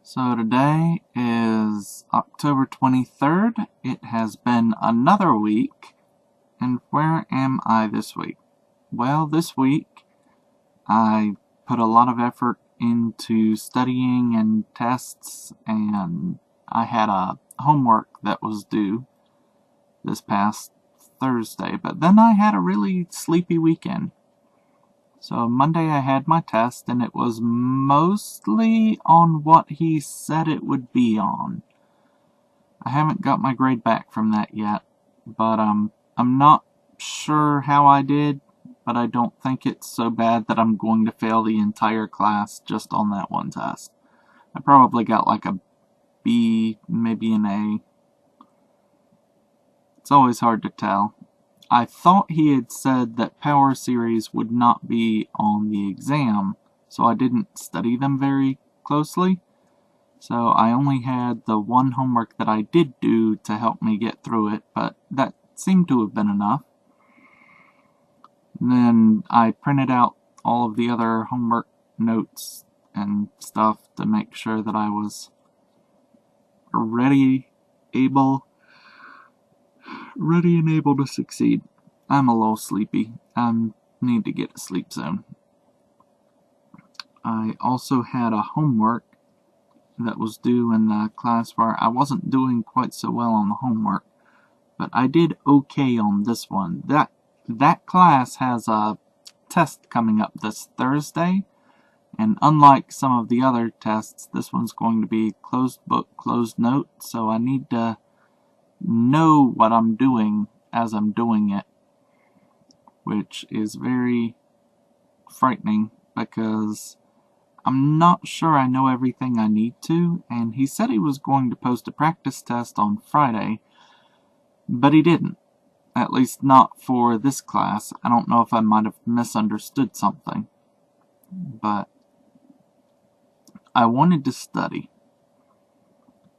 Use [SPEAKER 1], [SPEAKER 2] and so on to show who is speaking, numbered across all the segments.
[SPEAKER 1] So today is October 23rd. It has been another week. And where am I this week? Well, this week I put a lot of effort into studying and tests, and I had a homework that was due this past Thursday, but then I had a really sleepy weekend. So Monday I had my test, and it was mostly on what he said it would be on. I haven't got my grade back from that yet, but I'm not sure how I did, but I don't think it's so bad that I'm going to fail the entire class just on that one test. I probably got like a B, maybe an A. It's always hard to tell. I thought he had said that power series would not be on the exam, so I didn't study them very closely. So I only had the one homework that I did do to help me get through it, but that seemed to have been enough. And then I printed out all of the other homework notes and stuff to make sure that I was ready and able to succeed. I'm a little sleepy. I need to get to sleep soon. I also had a homework that was due in the class where I wasn't doing quite so well on the homework, but I did okay on this one. That class has a test coming up this Thursday, and unlike some of the other tests, this one's going to be closed book, closed note, so I need to know what I'm doing as I'm doing it, which is very frightening because I'm not sure I know everything I need to, and he said he was going to post a practice test on Friday, but he didn't. At least not for this class. I don't know if I might have misunderstood something, but I wanted to study,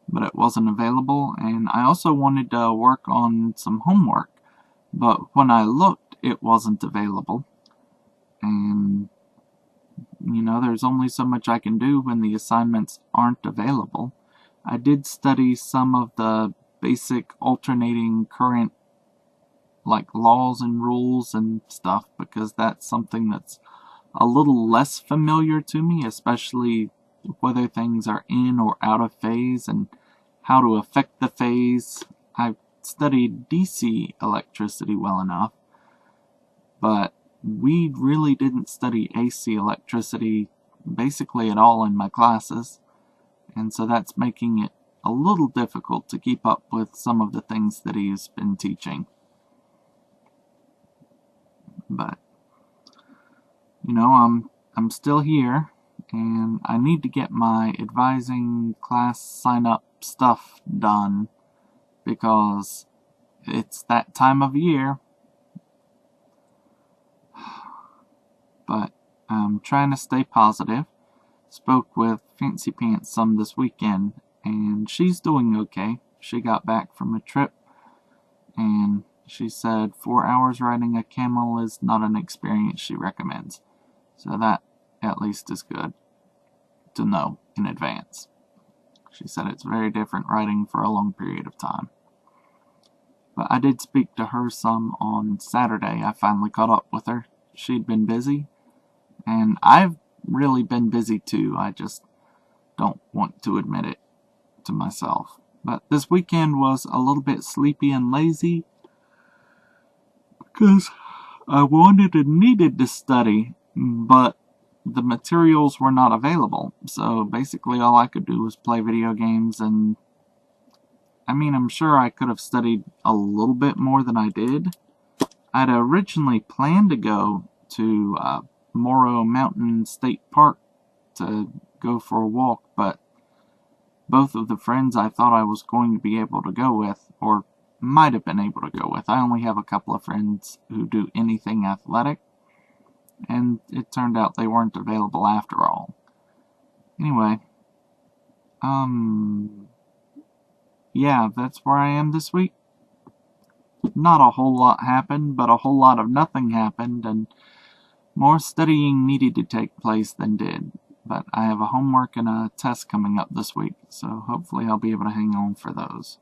[SPEAKER 1] but it wasn't available, and I also wanted to work on some homework, but when I looked, it wasn't available, and there's only so much I can do when the assignments aren't available. I did study some of the basic alternating current, like laws and rules and stuff, because that's something that's a little less familiar to me, especially whether things are in or out of phase and how to affect the phase. I've studied DC electricity well enough, but we really didn't study AC electricity basically at all in my classes, and so that's making it a little difficult to keep up with some of the things that he's been teaching. But I'm still here, and I need to get my advising class sign-up stuff done because it's that time of year. But I'm trying to stay positive. Spoke with Fancy Pants some this weekend, and she's doing okay. She got back from a trip, and she said 4 hours riding a camel is not an experience she recommends. So that at least is good to know in advance. She said it's very different riding for a long period of time. But I did speak to her some on Saturday. I finally caught up with her. She'd been busy, and I've really been busy too. I just don't want to admit it to myself. But this weekend was a little bit sleepy and lazy because I wanted and needed to study, but the materials were not available. So basically all I could do was play video games, and I'm sure I could have studied a little bit more than I did. I'd originally planned to go to Morrow Mountain State Park to go for a walk, but both of the friends I thought I was going to be able to go with, or might have been able to go with, I only have a couple of friends who do anything athletic, and it turned out they weren't available after all. Anyway, yeah, that's where I am this week. Not a whole lot happened, but a whole lot of nothing happened, and more studying needed to take place than did. But I have a homework and a test coming up this week, so hopefully I'll be able to hang on for those.